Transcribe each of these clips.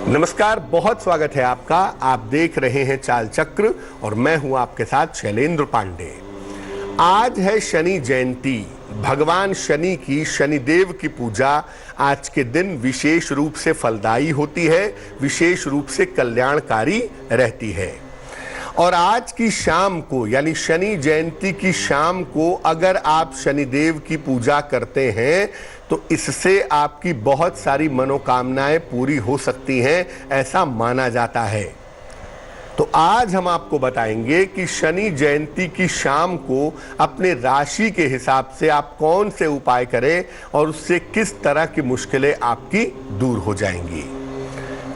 नमस्कार, बहुत स्वागत है आपका। आप देख रहे हैं चाल चक्र और मैं हूं आपके साथ शैलेंद्र पांडे। आज है शनि जयंती। भगवान शनि की, शनिदेव की पूजा आज के दिन विशेष रूप से फलदायी होती है, विशेष रूप से कल्याणकारी रहती है। और आज की शाम को यानी शनि जयंती की शाम को अगर आप शनिदेव की पूजा करते हैं तो इससे आपकी बहुत सारी मनोकामनाएं पूरी हो सकती हैं, ऐसा माना जाता है। तो आज हम आपको बताएंगे कि शनि जयंती की शाम को अपने राशि के हिसाब से आप कौन से उपाय करें और उससे किस तरह की मुश्किलें आपकी दूर हो जाएंगी।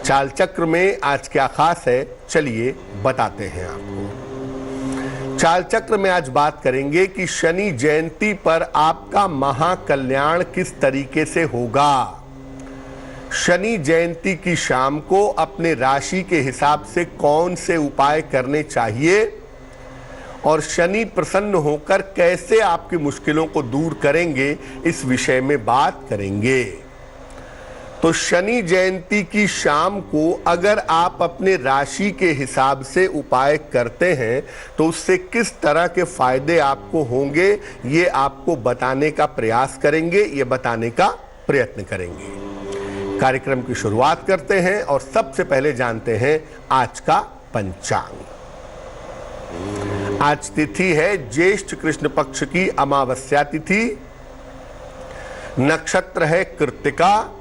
चाल चक्र में आज क्या खास है, चलिए बताते हैं आपको। चाल चक्र में आज बात करेंगे कि शनि जयंती पर आपका महाकल्याण किस तरीके से होगा। शनि जयंती की शाम को अपने राशि के हिसाब से कौन से उपाय करने चाहिए और शनि प्रसन्न होकर कैसे आपकी मुश्किलों को दूर करेंगे, इस विषय में बात करेंगे। तो शनि जयंती की शाम को अगर आप अपने राशि के हिसाब से उपाय करते हैं तो उससे किस तरह के फायदे आपको होंगे, ये आपको बताने का प्रयास करेंगे, ये बताने का प्रयत्न करेंगे। कार्यक्रम की शुरुआत करते हैं और सबसे पहले जानते हैं आज का पंचांग। आज तिथि है ज्येष्ठ कृष्ण पक्ष की अमावस्या तिथि। नक्षत्र है कृत्तिका।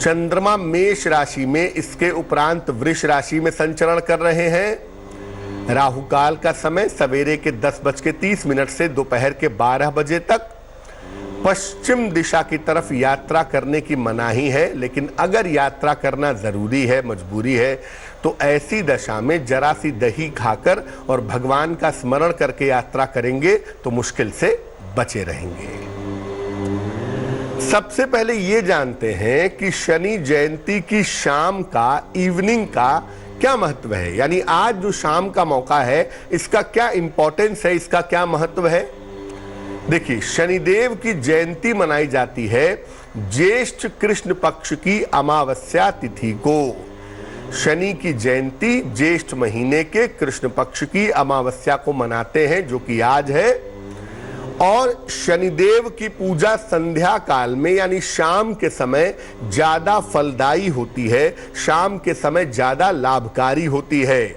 चंद्रमा मेष राशि में, इसके उपरांत वृष राशि में संचरण कर रहे हैं। राहु काल का समय सवेरे के 10:30 से दोपहर के 12 बजे तक। पश्चिम दिशा की तरफ यात्रा करने की मनाही है, लेकिन अगर यात्रा करना जरूरी है, मजबूरी है, तो ऐसी दशा में जरा सी दही खाकर और भगवान का स्मरण करके यात्रा करेंगे तो मुश्किल से बचे रहेंगे। सबसे पहले ये जानते हैं कि शनि जयंती की शाम का, इवनिंग का क्या महत्व है, यानी आज जो शाम का मौका है इसका क्या इंपॉर्टेंस है, इसका क्या महत्व है। देखिए, शनिदेव की जयंती मनाई जाती है ज्येष्ठ कृष्ण पक्ष की अमावस्या तिथि को। शनि की जयंती ज्येष्ठ महीने के कृष्ण पक्ष की अमावस्या को मनाते हैं, जो कि आज है। और शनिदेव की पूजा संध्या काल में यानी शाम के समय ज्यादा फलदायी होती है, शाम के समय ज्यादा लाभकारी होती है।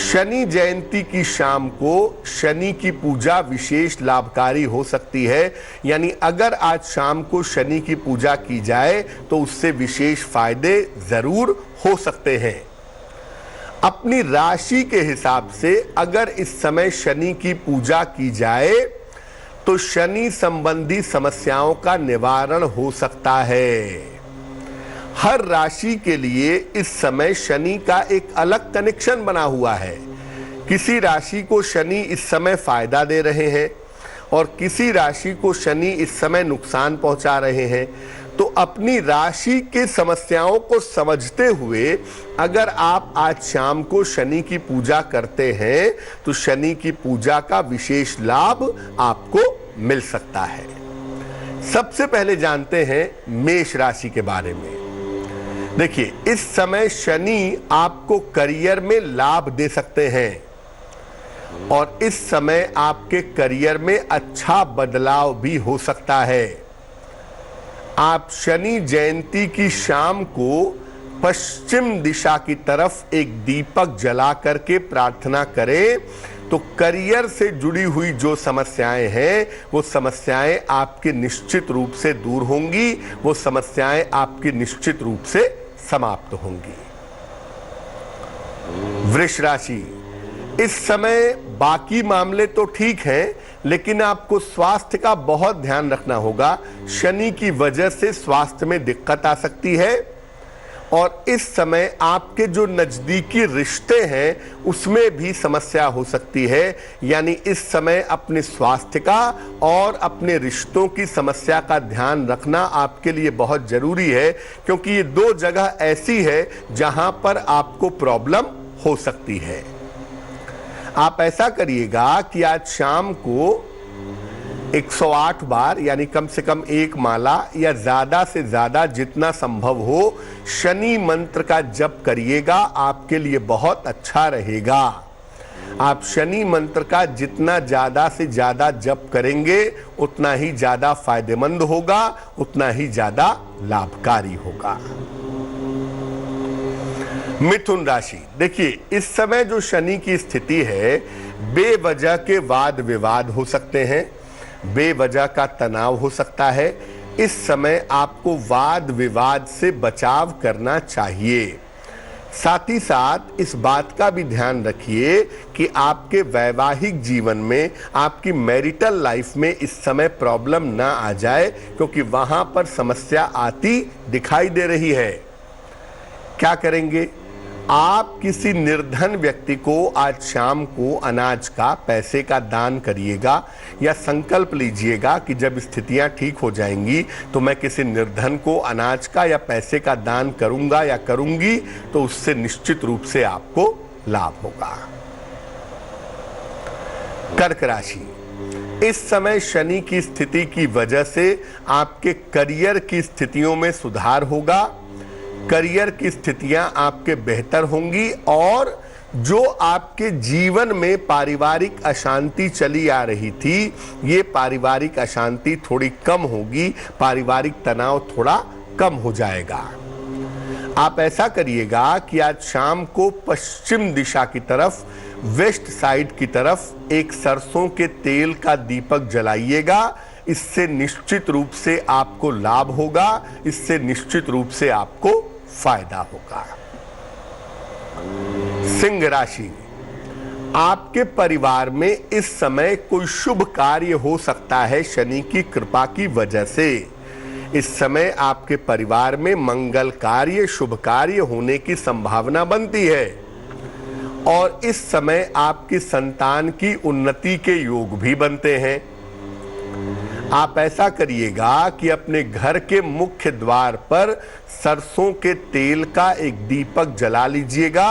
शनि जयंती की शाम को शनि की पूजा विशेष लाभकारी हो सकती है, यानी अगर आज शाम को शनि की पूजा की जाए तो उससे विशेष फायदे जरूर हो सकते हैं। अपनी राशि के हिसाब से अगर इस समय शनि की पूजा की जाए तो शनि संबंधी समस्याओं का निवारण हो सकता है। हर राशि के लिए इस समय शनि का एक अलग कनेक्शन बना हुआ है। किसी राशि को शनि इस समय फायदा दे रहे हैं और किसी राशि को शनि इस समय नुकसान पहुंचा रहे हैं। तो अपनी राशि के समस्याओं को समझते हुए अगर आप आज शाम को शनि की पूजा करते हैं तो शनि की पूजा का विशेष लाभ आपको मिल सकता है। सबसे पहले जानते हैं मेष राशि के बारे में। देखिए, इस समय शनि आपको करियर में लाभ दे सकते हैं और इस समय आपके करियर में अच्छा बदलाव भी हो सकता है। आप शनि जयंती की शाम को पश्चिम दिशा की तरफ एक दीपक जला करके प्रार्थना करें तो करियर से जुड़ी हुई जो समस्याएं हैं वो समस्याएं आपकी निश्चित रूप से दूर होंगी, वो समस्याएं आपकी निश्चित रूप से समाप्त होंगी। वृष राशि, इस समय बाकी मामले तो ठीक हैं, लेकिन आपको स्वास्थ्य का बहुत ध्यान रखना होगा। शनि की वजह से स्वास्थ्य में दिक्कत आ सकती है और इस समय आपके जो नजदीकी रिश्ते हैं उसमें भी समस्या हो सकती है। यानी इस समय अपने स्वास्थ्य का और अपने रिश्तों की समस्या का ध्यान रखना आपके लिए बहुत जरूरी है, क्योंकि ये दो जगह ऐसी है जहां पर आपको प्रॉब्लम हो सकती है। आप ऐसा करिएगा कि आज शाम को 108 बार यानी कम से कम एक माला या ज्यादा से ज्यादा जितना संभव हो शनि मंत्र का जप करिएगा, आपके लिए बहुत अच्छा रहेगा। आप शनि मंत्र का जितना ज्यादा से ज्यादा जप करेंगे उतना ही ज्यादा फायदेमंद होगा, उतना ही ज्यादा लाभकारी होगा। मिथुन राशि, देखिए इस समय जो शनि की स्थिति है, बेवजह के वाद विवाद हो सकते हैं, बेवजह का तनाव हो सकता है। इस समय आपको वाद विवाद से बचाव करना चाहिए। साथ ही साथ इस बात का भी ध्यान रखिए कि आपके वैवाहिक जीवन में, आपकी मैरिटल लाइफ में इस समय प्रॉब्लम ना आ जाए, क्योंकि वहां पर समस्या आती दिखाई दे रही है। क्या करेंगे? आप किसी निर्धन व्यक्ति को आज शाम को अनाज का, पैसे का दान करिएगा, या संकल्प लीजिएगा कि जब स्थितियां ठीक हो जाएंगी तो मैं किसी निर्धन को अनाज का या पैसे का दान करूंगा या करूंगी, तो उससे निश्चित रूप से आपको लाभ होगा। कर्क राशि, इस समय शनि की स्थिति की वजह से आपके करियर की स्थितियों में सुधार होगा। करियर की स्थितियां आपके बेहतर होंगी और जो आपके जीवन में पारिवारिक अशांति चली आ रही थी, ये पारिवारिक अशांति थोड़ी कम होगी, पारिवारिक तनाव थोड़ा कम हो जाएगा। आप ऐसा करिएगा कि आज शाम को पश्चिम दिशा की तरफ, वेस्ट साइड की तरफ एक सरसों के तेल का दीपक जलाइएगा। इससे निश्चित रूप से आपको लाभ होगा, इससे निश्चित रूप से आपको फायदा होगा। सिंह राशि, आपके परिवार में इस समय कोई शुभ कार्य हो सकता है शनि की कृपा की वजह से। इस समय आपके परिवार में मंगल कार्य, शुभ कार्य होने की संभावना बनती है और इस समय आपकी संतान की उन्नति के योग भी बनते हैं। आप ऐसा करिएगा कि अपने घर के मुख्य द्वार पर सरसों के तेल का एक दीपक जला लीजिएगा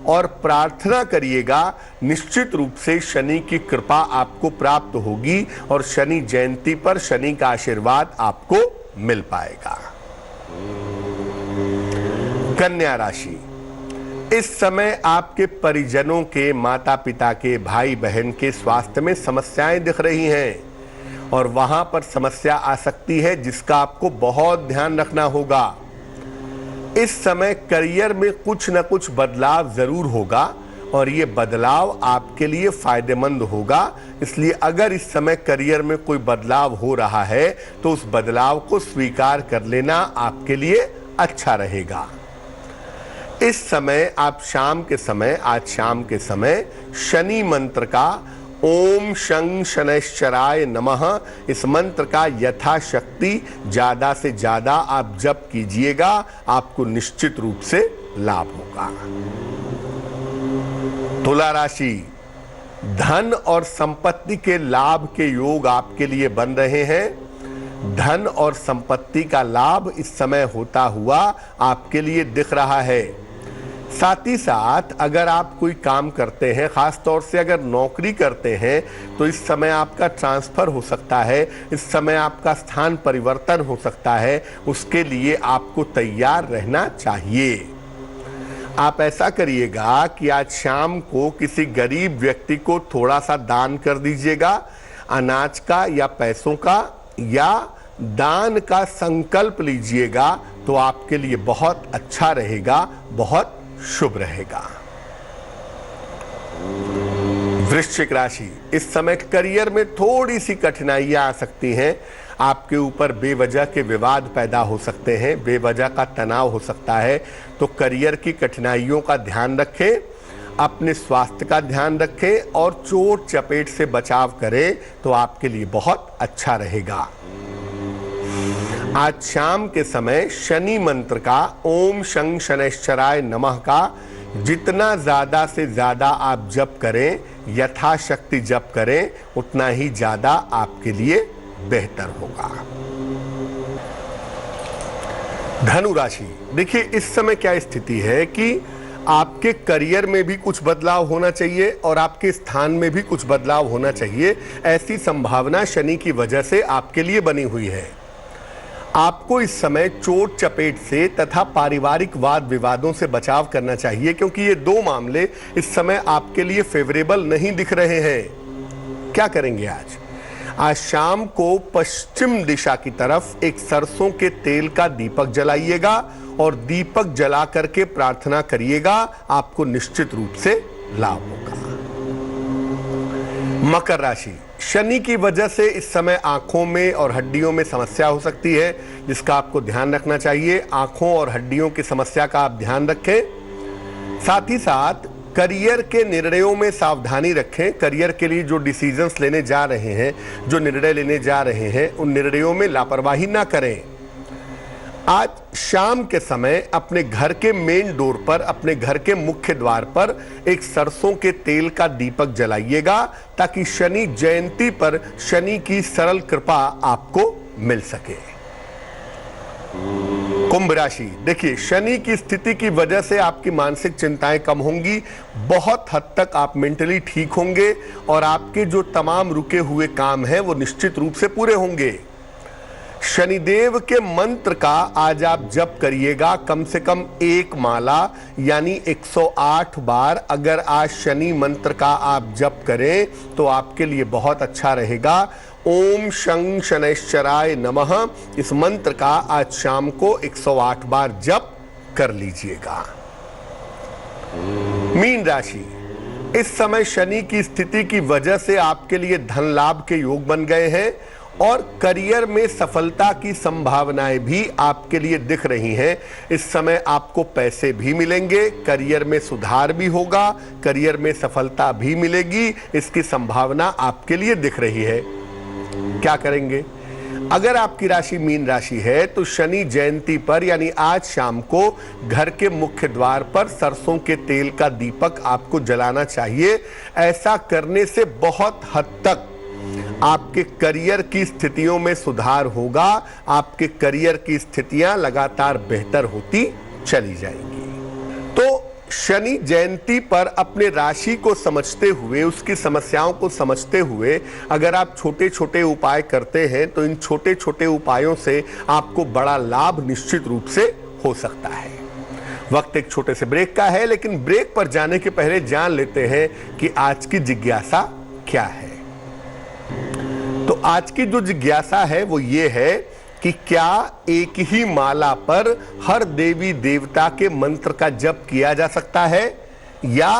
और प्रार्थना करिएगा, निश्चित रूप से शनि की कृपा आपको प्राप्त होगी और शनि जयंती पर शनि का आशीर्वाद आपको मिल पाएगा। कन्या राशि, इस समय आपके परिजनों के, माता पिता के, भाई बहन के स्वास्थ्य में समस्याएं दिख रही हैं और वहां पर समस्या आ सकती है जिसका आपको बहुत ध्यान रखना होगा। इस समय करियर में कुछ न कुछ बदलाव जरूर होगा और ये बदलाव आपके लिए फायदेमंद होगा। इसलिए अगर इस समय करियर में कोई बदलाव हो रहा है तो उस बदलाव को स्वीकार कर लेना आपके लिए अच्छा रहेगा। इस समय आप शाम के समय, आज शाम के समय शनि मंत्र का ओम शं शनैश्चराय नमः, इस मंत्र का यथाशक्ति ज्यादा से ज्यादा आप जप कीजिएगा, आपको निश्चित रूप से लाभ होगा। तुला राशि, धन और संपत्ति के लाभ के योग आपके लिए बन रहे हैं। धन और संपत्ति का लाभ इस समय होता हुआ आपके लिए दिख रहा है। साथ ही साथ अगर आप कोई काम करते हैं, खास तौर से अगर नौकरी करते हैं, तो इस समय आपका ट्रांसफर हो सकता है, इस समय आपका स्थान परिवर्तन हो सकता है। उसके लिए आपको तैयार रहना चाहिए। आप ऐसा करिएगा कि आज शाम को किसी गरीब व्यक्ति को थोड़ा सा दान कर दीजिएगा, अनाज का या पैसों का, या दान का संकल्प लीजिएगा, तो आपके लिए बहुत अच्छा रहेगा, बहुत शुभ रहेगा। वृश्चिक राशि, इस समय करियर में थोड़ी सी कठिनाइयां आ सकती हैं। आपके ऊपर बेवजह के विवाद पैदा हो सकते हैं, बेवजह का तनाव हो सकता है। तो करियर की कठिनाइयों का ध्यान रखें, अपने स्वास्थ्य का ध्यान रखें और चोट चपेट से बचाव करें, तो आपके लिए बहुत अच्छा रहेगा। आज शाम के समय शनि मंत्र का ओम शं शनैश्चराय नमः का जितना ज्यादा से ज्यादा आप जप करें, यथाशक्ति जप करें, उतना ही ज्यादा आपके लिए बेहतर होगा। धनु राशि, देखिए इस समय क्या स्थिति है कि आपके करियर में भी कुछ बदलाव होना चाहिए और आपके स्थान में भी कुछ बदलाव होना चाहिए। ऐसी संभावना शनि की वजह से आपके लिए बनी हुई है। आपको इस समय चोट चपेट से तथा पारिवारिक वाद विवादों से बचाव करना चाहिए, क्योंकि ये दो मामले इस समय आपके लिए फेवरेबल नहीं दिख रहे हैं। क्या करेंगे आज? आज शाम को पश्चिम दिशा की तरफ एक सरसों के तेल का दीपक जलाइएगा और दीपक जला करके प्रार्थना करिएगा, आपको निश्चित रूप से लाभ होगा। मकर राशि, शनि की वजह से इस समय आंखों में और हड्डियों में समस्या हो सकती है, जिसका आपको ध्यान रखना चाहिए। आंखों और हड्डियों की समस्या का आप ध्यान रखें। साथ ही साथ करियर के निर्णयों में सावधानी रखें। करियर के लिए जो डिसीजंस लेने जा रहे हैं, जो निर्णय लेने जा रहे हैं, उन निर्णयों में लापरवाही ना करें। आज शाम के समय अपने घर के मेन डोर पर, अपने घर के मुख्य द्वार पर एक सरसों के तेल का दीपक जलाइएगा, ताकि शनि जयंती पर शनि की सरल कृपा आपको मिल सके। कुंभ राशि, देखिए शनि की स्थिति की वजह से आपकी मानसिक चिंताएं कम होंगी। बहुत हद तक आप मेंटली ठीक होंगे और आपके जो तमाम रुके हुए काम हैं वो निश्चित रूप से पूरे होंगे। शनिदेव के मंत्र का आज आप जप करिएगा, कम से कम एक माला यानी 108 बार। अगर आज शनि मंत्र का आप जप करें तो आपके लिए बहुत अच्छा रहेगा। ओम शं शनैश्चराय नमः, इस मंत्र का आज शाम को 108 बार जप कर लीजिएगा। मीन राशि, इस समय शनि की स्थिति की वजह से आपके लिए धन लाभ के योग बन गए हैं और करियर में सफलता की संभावनाएं भी आपके लिए दिख रही हैं। इस समय आपको पैसे भी मिलेंगे, करियर में सुधार भी होगा, करियर में सफलता भी मिलेगी, इसकी संभावना आपके लिए दिख रही है। क्या करेंगे? अगर आपकी राशि मीन राशि है तो शनि जयंती पर यानी आज शाम को घर के मुख्य द्वार पर सरसों के तेल का दीपक आपको जलाना चाहिए। ऐसा करने से बहुत हद तक आपके करियर की स्थितियों में सुधार होगा। आपके करियर की स्थितियां लगातार बेहतर होती चली जाएंगी। तो शनि जयंती पर अपने राशि को समझते हुए, उसकी समस्याओं को समझते हुए अगर आप छोटे छोटे उपाय करते हैं तो इन छोटे छोटे उपायों से आपको बड़ा लाभ निश्चित रूप से हो सकता है। वक्त एक छोटे से ब्रेक का है, लेकिन ब्रेक पर जाने के पहले जान लेते हैं कि आज की जिज्ञासा क्या है। तो आज की जो जिज्ञासा है वो ये है कि क्या एक ही माला पर हर देवी देवता के मंत्र का जप किया जा सकता है या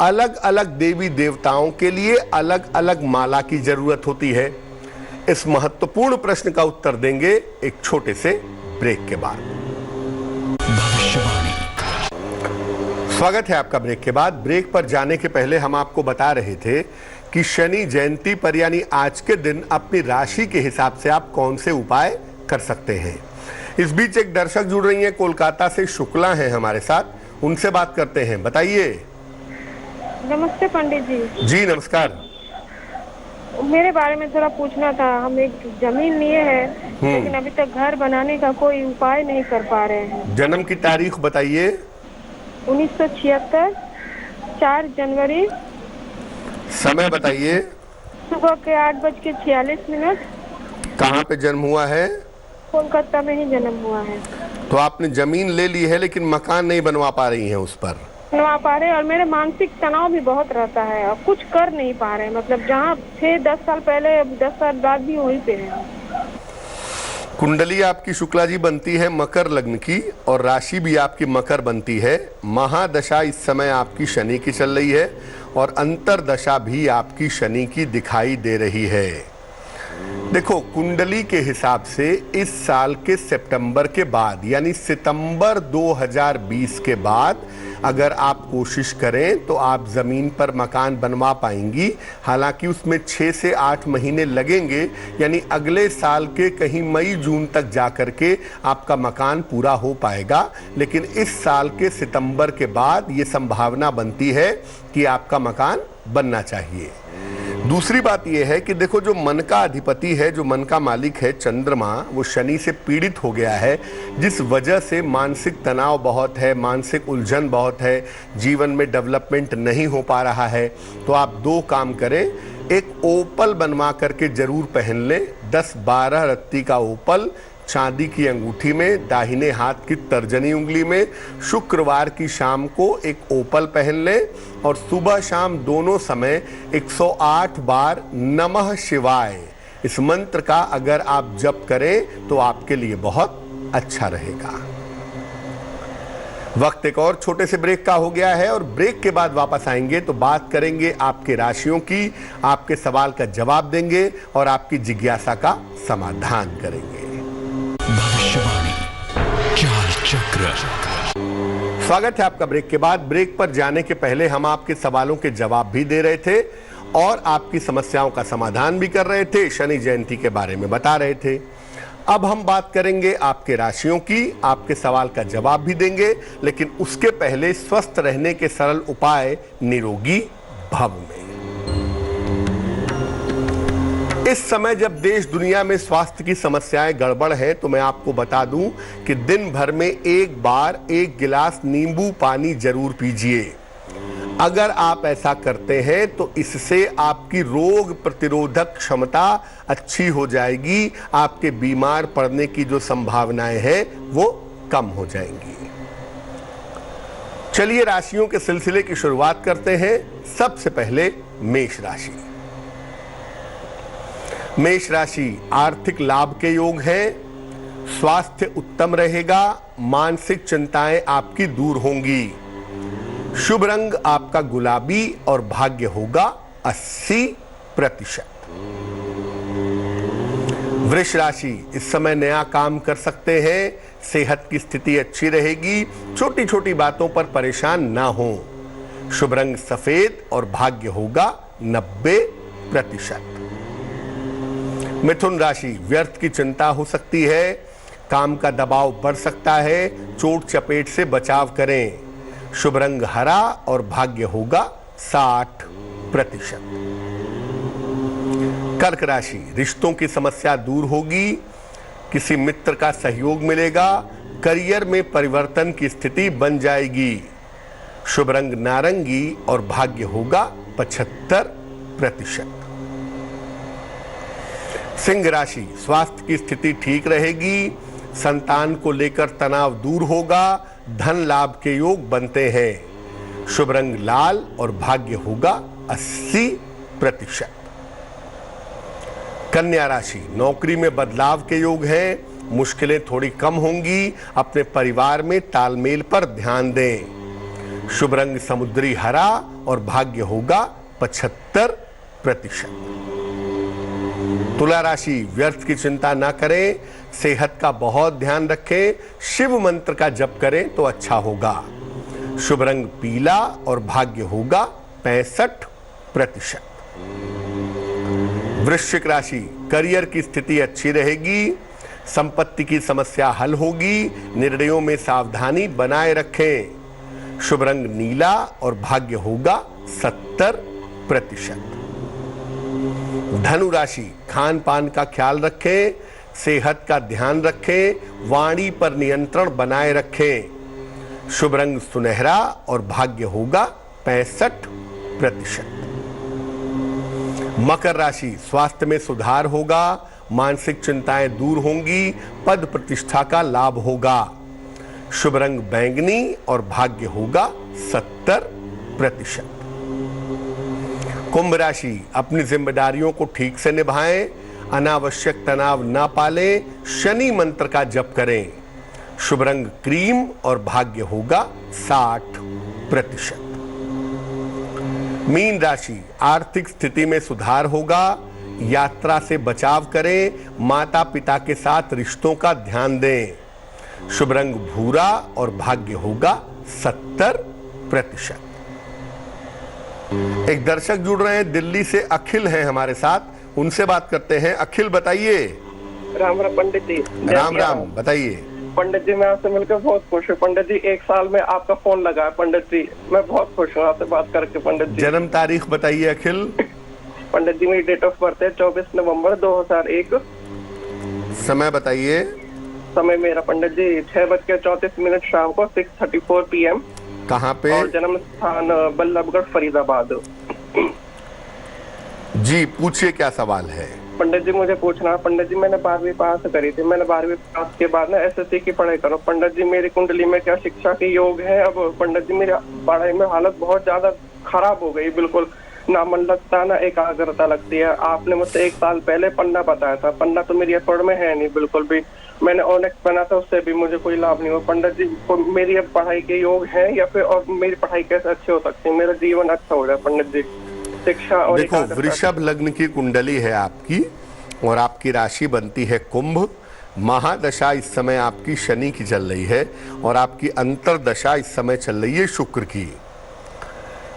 अलग अलग देवी देवताओं के लिए अलग अलग माला की जरूरत होती है? इस महत्वपूर्ण प्रश्न का उत्तर देंगे एक छोटे से ब्रेक के बाद। स्वागत है आपका ब्रेक के बाद। ब्रेक पर जाने के पहले हम आपको बता रहे थे कि शनि जयंती पर यानी आज के दिन अपनी राशि के हिसाब से आप कौन से उपाय कर सकते हैं। इस बीच एक दर्शक जुड़ रही हैं, कोलकाता से शुक्ला हैं हमारे साथ, उनसे बात करते हैं। बताइए। नमस्ते पंडित जी। जी नमस्कार। मेरे बारे में थोड़ा पूछना था। हम एक जमीन लिए हैं लेकिन अभी तक घर बनाने का कोई उपाय नहीं कर पा रहे हैं। जन्म की तारीख बताइए। 1976 4 जनवरी। समय बताइए। सुबह के 8:46। कहाँ पे जन्म हुआ है? कोलकाता में ही जन्म हुआ है। तो आपने जमीन ले ली है लेकिन मकान नहीं बनवा पा रही हैं उस पर? बनवा पा रहे और मेरे मानसिक तनाव भी बहुत रहता है और कुछ कर नहीं पा रहे। मतलब जहाँ थे 10 साल पहले, 10 साल बाद भी वहीं पे है। कुंडली आपकी शुक्ला जी बनती है मकर लग्न की और राशि भी आपकी मकर बनती है। महादशा इस समय आपकी शनि की चल रही है और अंतरदशा भी आपकी शनि की दिखाई दे रही है। देखो, कुंडली के हिसाब से इस साल के सितंबर के बाद यानी सितंबर 2020 के बाद अगर आप कोशिश करें तो आप ज़मीन पर मकान बनवा पाएंगी। हालांकि उसमें 6 से 8 महीने लगेंगे, यानी अगले साल के कहीं मई जून तक जाकर के आपका मकान पूरा हो पाएगा। लेकिन इस साल के सितंबर के बाद ये संभावना बनती है कि आपका मकान बनना चाहिए। दूसरी बात यह है कि देखो, जो मन का अधिपति है, जो मन का मालिक है चंद्रमा, वो शनि से पीड़ित हो गया है, जिस वजह से मानसिक तनाव बहुत है, मानसिक उलझन बहुत है, जीवन में डेवलपमेंट नहीं हो पा रहा है। तो आप दो काम करें, एक ओपल बनवा करके जरूर पहन लें, 10-12 रत्ती का ओपल चांदी की अंगूठी में, दाहिने हाथ की तर्जनी उंगली में। शुक्रवार की शाम को एक ओपल पहन लें और सुबह शाम दोनों समय 108 बार नमः शिवाय इस मंत्र का अगर आप जप करें तो आपके लिए बहुत अच्छा रहेगा। वक्त एक और छोटे से ब्रेक का हो गया है और ब्रेक के बाद वापस आएंगे तो बात करेंगे आपके राशियों की, आपके सवाल का जवाब देंगे और आपकी जिज्ञासा का समाधान करेंगे। भविष्यवाणी चाल चक्र। स्वागत है आपका ब्रेक के बाद। ब्रेक पर जाने के पहले हम आपके सवालों के जवाब भी दे रहे थे और आपकी समस्याओं का समाधान भी कर रहे थे, शनि जयंती के बारे में बता रहे थे। अब हम बात करेंगे आपके राशियों की, आपके सवाल का जवाब भी देंगे, लेकिन उसके पहले स्वस्थ रहने के सरल उपाय निरोगी भव में। इस समय जब देश दुनिया में स्वास्थ्य की समस्याएं गड़बड़ है, तो मैं आपको बता दूं कि दिन भर में एक बार 1 गिलास नींबू पानी जरूर पीजिए। अगर आप ऐसा करते हैं तो इससे आपकी रोग प्रतिरोधक क्षमता अच्छी हो जाएगी, आपके बीमार पड़ने की जो संभावनाएं हैं वो कम हो जाएंगी। चलिए राशियों के सिलसिले की शुरुआत करते हैं। सबसे पहले मेष राशि। मेष राशि, आर्थिक लाभ के योग है, स्वास्थ्य उत्तम रहेगा, मानसिक चिंताएं आपकी दूर होंगी। शुभ रंग आपका गुलाबी और भाग्य होगा 80%। वृष राशि, इस समय नया काम कर सकते हैं, सेहत की स्थिति अच्छी रहेगी, छोटी छोटी बातों पर परेशान ना हो। शुभ रंग सफेद और भाग्य होगा 90%। मिथुन राशि, व्यर्थ की चिंता हो सकती है, काम का दबाव बढ़ सकता है, चोट चपेट से बचाव करें। शुभ रंग हरा और भाग्य होगा 60%। कर्क राशि, रिश्तों की समस्या दूर होगी, किसी मित्र का सहयोग मिलेगा, करियर में परिवर्तन की स्थिति बन जाएगी। शुभ रंग नारंगी और भाग्य होगा 75%। सिंह राशि, स्वास्थ्य की स्थिति ठीक रहेगी, संतान को लेकर तनाव दूर होगा, धन लाभ के योग बनते हैं। शुभ रंग लाल और भाग्य होगा 80%। कन्या राशि, नौकरी में बदलाव के योग हैं, मुश्किलें थोड़ी कम होंगी, अपने परिवार में तालमेल पर ध्यान दें। शुभ रंग समुद्री हरा और भाग्य होगा 75%। तुला राशि, व्यर्थ की चिंता ना करें, सेहत का बहुत ध्यान रखें, शिव मंत्र का जप करें तो अच्छा होगा। शुभ रंग पीला और भाग्य होगा 65%। वृश्चिक राशि, करियर की स्थिति अच्छी रहेगी, संपत्ति की समस्या हल होगी, निर्णयों में सावधानी बनाए रखें। शुभ रंग नीला और भाग्य होगा 70%। धनु राशि, खान पान का ख्याल रखें, सेहत का ध्यान रखें, वाणी पर नियंत्रण बनाए रखें। शुभ रंग सुनहरा और भाग्य होगा 65%। मकर राशि, स्वास्थ्य में सुधार होगा, मानसिक चिंताएं दूर होंगी, पद प्रतिष्ठा का लाभ होगा। शुभ रंग बैंगनी और भाग्य होगा 70%। कुंभ राशि, अपनी जिम्मेदारियों को ठीक से निभाएं, अनावश्यक तनाव ना पालें, शनि मंत्र का जप करें। शुभ रंग क्रीम और भाग्य होगा 60%। मीन राशि, आर्थिक स्थिति में सुधार होगा, यात्रा से बचाव करें, माता पिता के साथ रिश्तों का ध्यान दें। शुभ रंग भूरा और भाग्य होगा 70%। एक दर्शक जुड़ रहे हैं दिल्ली से, अखिल हैं हमारे साथ, उनसे बात करते हैं। अखिल बताइए। राम राम पंडित जी। राम राम, बताइए। पंडित जी, मैं आपसे मिलकर बहुत खुश हूँ। पंडित जी, 1 साल में आपका फोन लगा है पंडित जी, मैं बहुत खुश हूँ आपसे बात करके पंडित जी। जन्म तारीख बताइए अखिल। पंडित जी मेरी डेट ऑफ बर्थ है 24 नवंबर 2001। समय बताइए। समय मेरा पंडित जी 6:34 शाम को 6:34 PM। कहाँ पे? और जन्म स्थान बल्लभगढ़ फरीदाबाद। जी पूछिए क्या सवाल है। पंडित जी मुझे पूछना, पंडित जी मैंने 12वीं पास करी थी, मैंने 12वीं पास के बाद ना SSC की पढ़ाई करो। पंडित जी मेरी कुंडली में क्या शिक्षा के योग है? अब पंडित जी मेरी पढ़ाई में हालत बहुत ज्यादा खराब हो गई, बिल्कुल ना मन लगता ना एकाग्रता लगती है। आपने मुझसे 1 साल पहले पन्ना बताया था, पन्ना तो मेरी अकड़ में है नहीं बिल्कुल भी। मैंने ऑनेक्स बना था, उससे भी मुझे कोई लाभ नहीं हुआ। पंडित जी मेरी अब पढ़ाई के योग है या फिर और मेरी पढ़ाई कैसे अच्छी हो सकती है, मेरा जीवन अच्छा हो जाए पंडित जी, शिक्षा और देखो वृषभ लग्न की कुंडली है आपकी और आपकी राशि बनती है कुंभ। महादशा इस समय आपकी शनि की चल रही है और आपकी अंतरदशा इस समय चल रही है शुक्र की।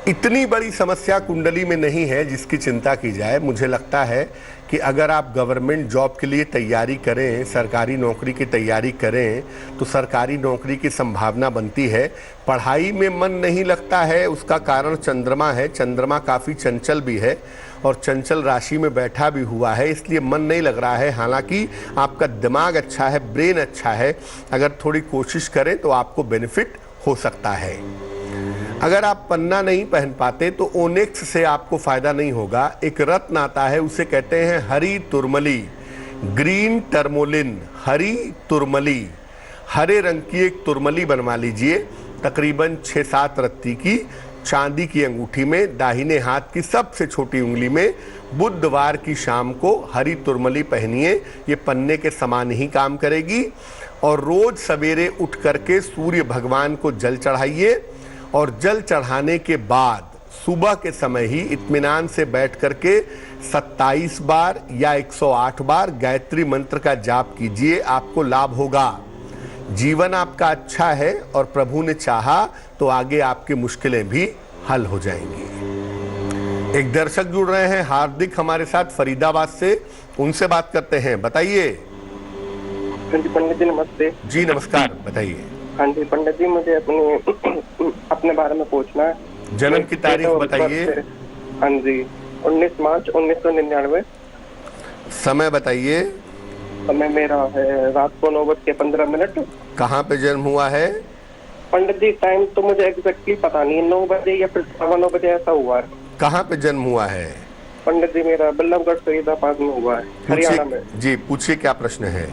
इतनी बड़ी समस्या कुंडली में नहीं है जिसकी चिंता की जाए। मुझे लगता है कि अगर आप गवर्नमेंट जॉब के लिए तैयारी करें, सरकारी नौकरी की तैयारी करें तो सरकारी नौकरी की संभावना बनती है। पढ़ाई में मन नहीं लगता है, उसका कारण चंद्रमा है। चंद्रमा काफ़ी चंचल भी है और चंचल राशि में बैठा भी हुआ है, इसलिए मन नहीं लग रहा है। हालांकि आपका दिमाग अच्छा है, ब्रेन अच्छा है, अगर थोड़ी कोशिश करें तो आपको बेनिफिट हो सकता है। अगर आप पन्ना नहीं पहन पाते तो ओनेक्स से आपको फायदा नहीं होगा। एक रत्न आता है, उसे कहते हैं हरी तुरमली, ग्रीन टर्मोलिन, हरी तुरमली। हरे रंग की एक तुरमली बनवा लीजिए, तकरीबन 6-7 रत्ती की, चांदी की अंगूठी में, दाहिने हाथ की सबसे छोटी उंगली में। बुधवार की शाम को हरी तुरमली पहनिए, ये पन्ने के समान ही काम करेगी। और रोज सवेरे उठ करके सूर्य भगवान को जल चढ़ाइए और जल चढ़ाने के बाद सुबह के समय ही इत्मीनान से बैठ करके 27 बार या 108 बार गायत्री मंत्र का जाप कीजिए, आपको लाभ होगा। जीवन आपका अच्छा है और प्रभु ने चाहा तो आगे आपकी मुश्किलें भी हल हो जाएंगी। एक दर्शक जुड़ रहे हैं हार्दिक हमारे साथ फरीदाबाद से, उनसे बात करते हैं। बताइए। हाँ जी पंडित जी नमस्ते। जी नमस्कार, बताइए। हाँ जी पंडित जी मुझे अपने बारे में पूछना है। जन्म की तारीख बताइए। हाँ जी 19 मार्च 1999। समय बताइए। समय मेरा है रात को 9:15। कहाँ पे जन्म हुआ है? पंडित जी टाइम तो मुझे एग्जैक्टली पता नहीं, 9 बजे या फिर 9:15 बजे ऐसा हुआ है। कहाँ पे जन्म हुआ है? पंडित जी मेरा बल्लभगढ़ फरीदाबाद में हुआ है, हरियाणा में। जी पूछिए क्या प्रश्न है।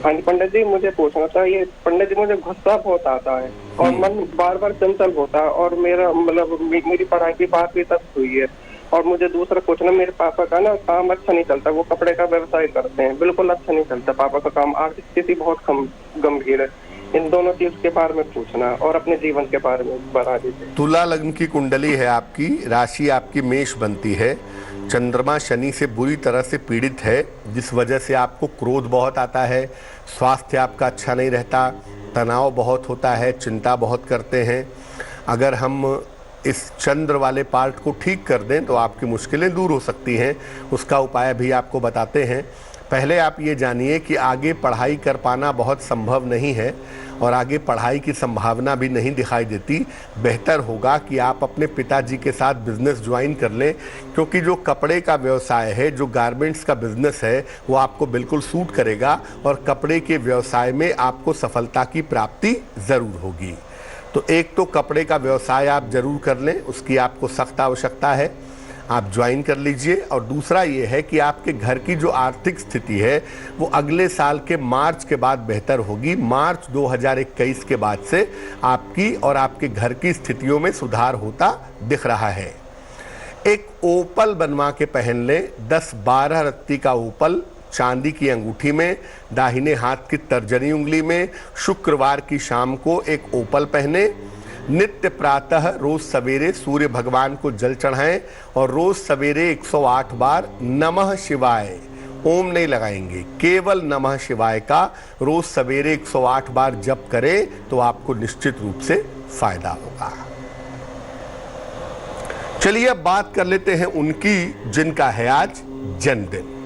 हाँ जी पंडित जी मुझे पूछना था, ये पंडित जी मुझे गुस्सा बहुत आता है और मन बार बार चंचल होता है और मेरा मतलब मेरी पढ़ाई की 12वीं तक हुई है। और मुझे दूसरा पूछना, मेरे पापा का ना काम अच्छा नहीं चलता, वो कपड़े का व्यवसाय करते हैं, बिल्कुल अच्छा नहीं चलता पापा का काम, आर्थिक स्थिति बहुत गंभीर है। इन दोनों चीज के बारे में पूछना और अपने जीवन के बारे में बता दीजिए। तुला लग्न की कुंडली है आपकी, राशि आपकी मेष बनती है। चंद्रमा शनि से बुरी तरह से पीड़ित है, जिस वजह से आपको क्रोध बहुत आता है, स्वास्थ्य आपका अच्छा नहीं रहता, तनाव बहुत होता है, चिंता बहुत करते हैं। अगर हम इस चंद्र वाले पार्ट को ठीक कर दें तो आपकी मुश्किलें दूर हो सकती हैं। उसका उपाय भी आपको बताते हैं। पहले आप ये जानिए कि आगे पढ़ाई कर पाना बहुत संभव नहीं है और आगे पढ़ाई की संभावना भी नहीं दिखाई देती। बेहतर होगा कि आप अपने पिताजी के साथ बिजनेस ज्वाइन कर लें, क्योंकि जो कपड़े का व्यवसाय है, जो गारमेंट्स का बिजनेस है, वो आपको बिल्कुल सूट करेगा और कपड़े के व्यवसाय में आपको सफलता की प्राप्ति ज़रूर होगी। तो एक तो कपड़े का व्यवसाय आप ज़रूर कर लें, उसकी आपको सख्त आवश्यकता है, आप ज्वाइन कर लीजिए। और दूसरा ये है कि आपके घर की जो आर्थिक स्थिति है वो अगले साल के मार्च के बाद बेहतर होगी। मार्च 2021 के बाद से आपकी और आपके घर की स्थितियों में सुधार होता दिख रहा है। एक ओपल बनवा के पहन लें, 10-12 रत्ती का ओपल, चांदी की अंगूठी में, दाहिने हाथ की तर्जनी उंगली में। शुक्रवार की शाम को एक ओपल पहने। नित्य प्रातः रोज सवेरे सूर्य भगवान को जल चढ़ाएं और रोज सवेरे 108 बार नमः शिवाय, ओम नहीं लगाएंगे, केवल नमः शिवाय का रोज सवेरे 108 बार जप करें तो आपको निश्चित रूप से फायदा होगा। चलिए अब बात कर लेते हैं उनकी जिनका है आज जन्मदिन।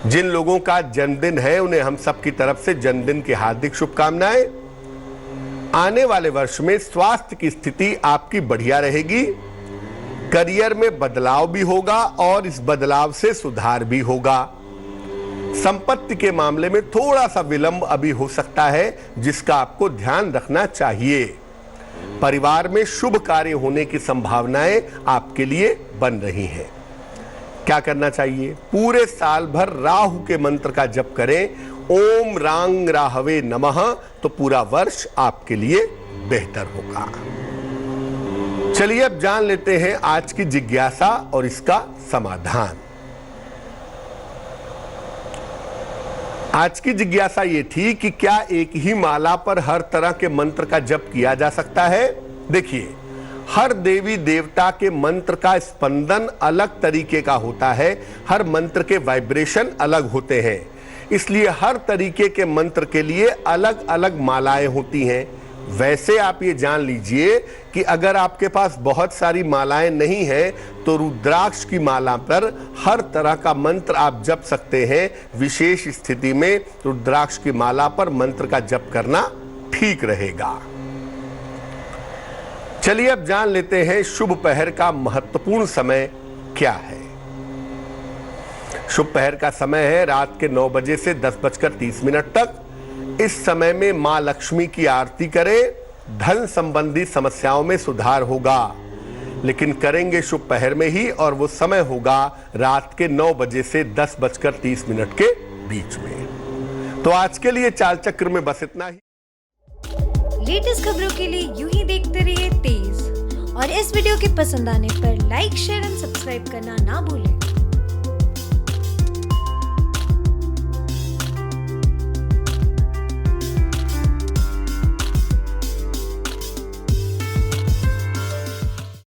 जिन लोगों का जन्मदिन है उन्हें हम सब की तरफ से जन्मदिन की हार्दिक शुभकामनाएं। आने वाले वर्ष में स्वास्थ्य की स्थिति आपकी बढ़िया रहेगी, करियर में बदलाव भी होगा और इस बदलाव से सुधार भी होगा। संपत्ति के मामले में थोड़ा सा विलंब अभी हो सकता है, जिसका आपको ध्यान रखना चाहिए। परिवार में शुभ कार्य होने की संभावनाएं आपके लिए बन रही हैं। क्या करना चाहिए? पूरे साल भर राहु के मंत्र का जप करें, ओम रांग राहवे नमः, तो पूरा वर्ष आपके लिए बेहतर होगा। चलिए अब जान लेते हैं आज की जिज्ञासा और इसका समाधान। आज की जिज्ञासा ये थी कि क्या एक ही माला पर हर तरह के मंत्र का जप किया जा सकता है? देखिए, हर देवी देवता के मंत्र का स्पंदन अलग तरीके का होता है, हर मंत्र के वाइब्रेशन अलग होते हैं, इसलिए हर तरीके के मंत्र के लिए अलग अलग मालाएं होती हैं। वैसे आप ये जान लीजिए कि अगर आपके पास बहुत सारी मालाएं नहीं हैं तो रुद्राक्ष की माला पर हर तरह का मंत्र आप जप सकते हैं। विशेष स्थिति में रुद्राक्ष की माला पर मंत्र का जप करना ठीक रहेगा। चलिए अब जान लेते हैं शुभ पहर का महत्वपूर्ण समय क्या है। शुभ पहर का समय है रात के 9 बजे से 10:30 तक। इस समय में मां लक्ष्मी की आरती करें, धन संबंधी समस्याओं में सुधार होगा, लेकिन करेंगे शुभ पहर में ही, और वो समय होगा रात के 9 बजे से 10:30 के बीच में। तो आज के लिए चाल चक्र में बस इतना ही। लेटेस्ट खबरों के लिए यूं ही देखते रहिए तेज, और इस वीडियो के पसंद आने पर लाइक, शेयर एंड सब्सक्राइब करना ना भूलें।